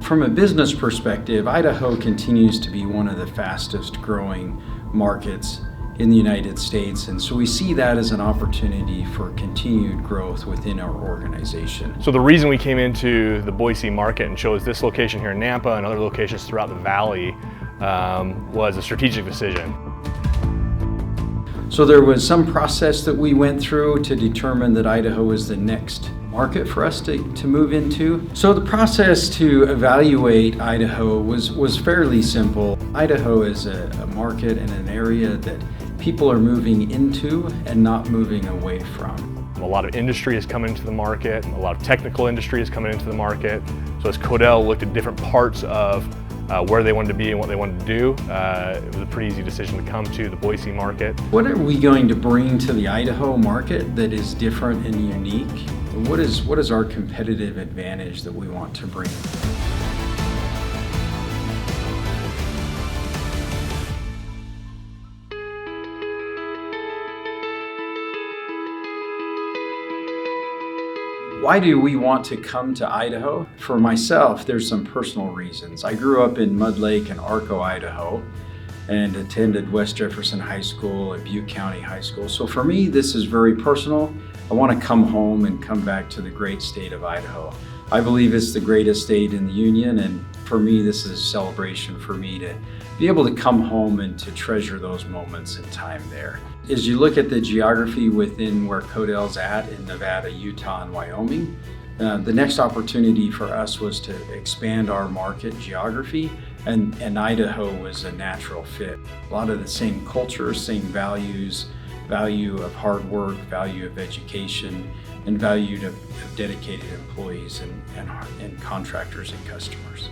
From a business perspective, Idaho continues to be one of the fastest growing markets in the United States, and so we see that as an opportunity for continued growth within our organization. So the reason we came into the Boise market and chose this location here in Nampa and other locations throughout the valley was a strategic decision. So there was some process that we went through to determine that Idaho was the next market for us to move into. So the process to evaluate Idaho was fairly simple. Idaho is a market and an area that people are moving into and not moving away from. A lot of industry is coming into the market, a lot of technical industry is coming into the market. So as Codale looked at different parts of where they wanted to be and what they wanted to do, it was a pretty easy decision to come to the Boise market. What are we going to bring to the Idaho market that is different and unique? What is our competitive advantage that we want to bring? Why do we want to come to Idaho? For myself, there's some personal reasons. I grew up in Mud Lake and Arco, Idaho, and attended West Jefferson High School and Butte County High School. So for me, this is very personal. I want to come home and come back to the great state of Idaho. I believe it's the greatest state in the Union, and for me, this is a celebration for me to be able to come home and to treasure those moments in time there. As you look at the geography within where Codale's at in Nevada, Utah, and Wyoming, the next opportunity for us was to expand our market geography, and Idaho was a natural fit. A lot of the same culture, same values, value of hard work, value of education, and value of dedicated employees and contractors and customers.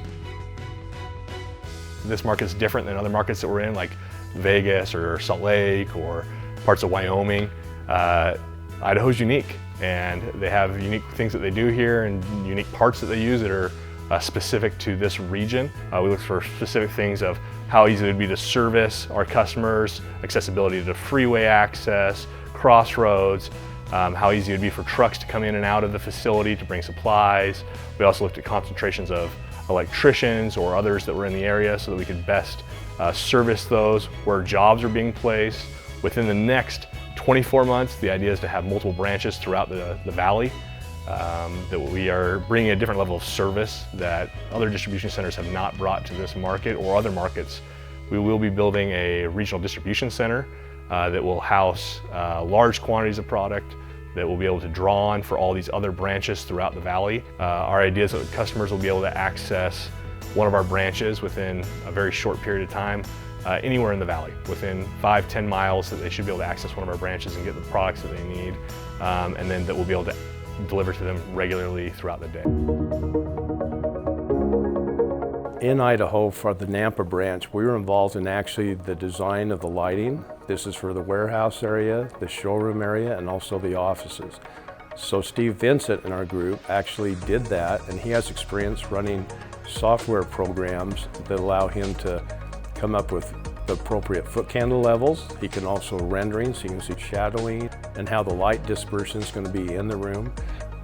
This market's different than other markets that we're in, like Vegas or Salt Lake or parts of Wyoming. Idaho's unique, and they have unique things that they do here and unique parts that they use that are specific to this region. We look for specific things of how easy it would be to service our customers, accessibility to freeway access, crossroads, how easy it would be for trucks to come in and out of the facility to bring supplies. We also looked at concentrations of electricians or others that were in the area so that we could best service those where jobs are being placed. Within the next 24 months, the idea is to have multiple branches throughout the valley, that we are bringing a different level of service that other distribution centers have not brought to this market or other markets. We will be building a regional distribution center that will house large quantities of product that we'll be able to draw on for all these other branches throughout the valley. Our idea is that customers will be able to access one of our branches within a very short period of time, anywhere in the valley. Within 5-10 miles, that they should be able to access one of our branches and get the products that they need, and then that we'll be able to deliver to them regularly throughout the day. In Idaho, for the Nampa branch, we were involved in actually the design of the lighting. This is for the warehouse area, the showroom area, and also the offices. So Steve Vincent in our group actually did that, and he has experience running software programs that allow him to come up with the appropriate foot candle levels. He can also rendering, so you can see shadowing and how the light dispersion is going to be in the room.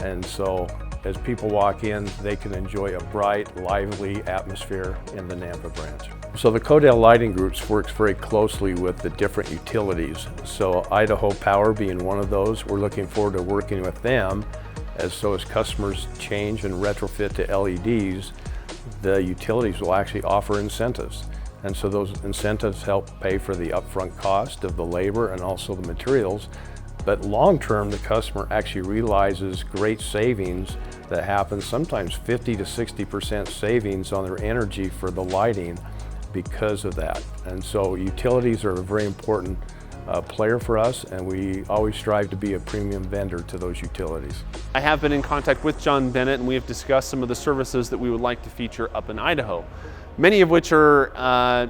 And so as people walk in, they can enjoy a bright, lively atmosphere in the Nampa branch. So the Codale Lighting Groups works very closely with the different utilities. So Idaho Power being one of those, we're looking forward to working with them as customers change and retrofit to LEDs, the utilities will actually offer incentives. And so those incentives help pay for the upfront cost of the labor and also the materials. But long term, the customer actually realizes great savings that happen, sometimes 50 to 60% savings on their energy for the lighting because of that. And so utilities are a very important player for us, and we always strive to be a premium vendor to those utilities. I have been in contact with John Bennett, and we have discussed some of the services that we would like to feature up in Idaho, many of which are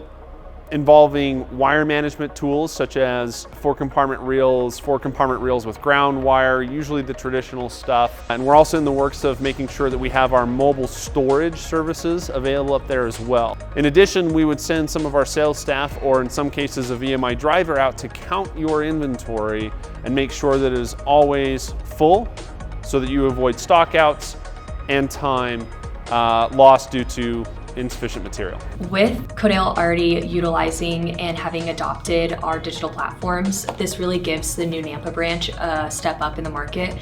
involving wire management tools such as 4-compartment reels with ground wire, usually the traditional stuff. And we're also in the works of making sure that we have our mobile storage services available up there as well. In addition, we would send some of our sales staff, or in some cases a VMI driver, out to count your inventory and make sure that it is always full so that you avoid stockouts and time lost due to insufficient material. With Codale already utilizing and having adopted our digital platforms, this really gives the new Nampa branch a step up in the market,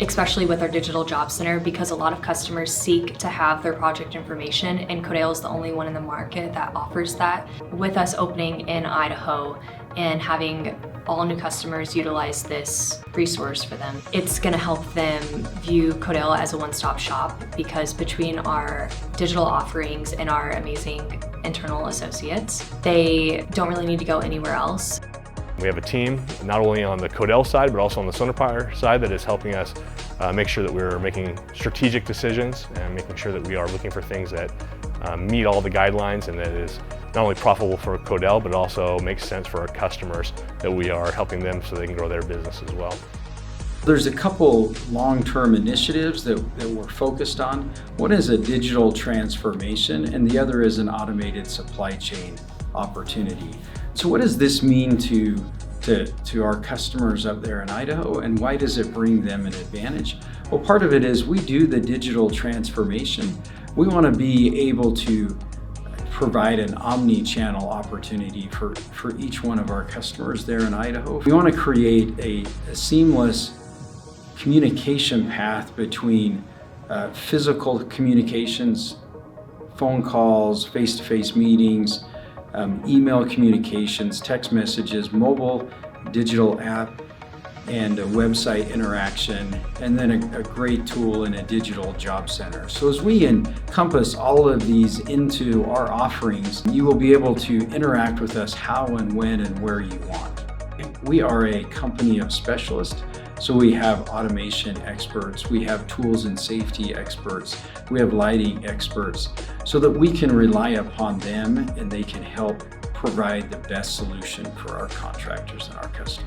especially with our digital job center, because a lot of customers seek to have their project information, and Codale is the only one in the market that offers that. With us opening in Idaho and having all new customers utilize this resource for them, it's going to help them view Codale as a one-stop shop, because between our digital offerings and our amazing internal associates, they don't really need to go anywhere else. We have a team not only on the Codale side, but also on the Sonarpire side that is helping us make sure that we're making strategic decisions and making sure that we are looking for things that meet all the guidelines and that is not only profitable for Codale, but also makes sense for our customers, that we are helping them so they can grow their business as well. There's a couple long-term initiatives that we're focused on. One is a digital transformation, and the other is an automated supply chain opportunity. So what does this mean to our customers up there in Idaho, and why does it bring them an advantage? Well, part of it is we do the digital transformation. We want to be able to provide an omni-channel opportunity for each one of our customers there in Idaho. We want to create a seamless communication path between physical communications, phone calls, face-to-face meetings, email communications, text messages, mobile, digital app, and a website interaction, and then a great tool in a digital job center. So as we encompass all of these into our offerings, you will be able to interact with us how and when and where you want. We are a company of specialists, so we have automation experts, we have tools and safety experts, we have lighting experts, so that we can rely upon them and they can help provide the best solution for our contractors and our customers.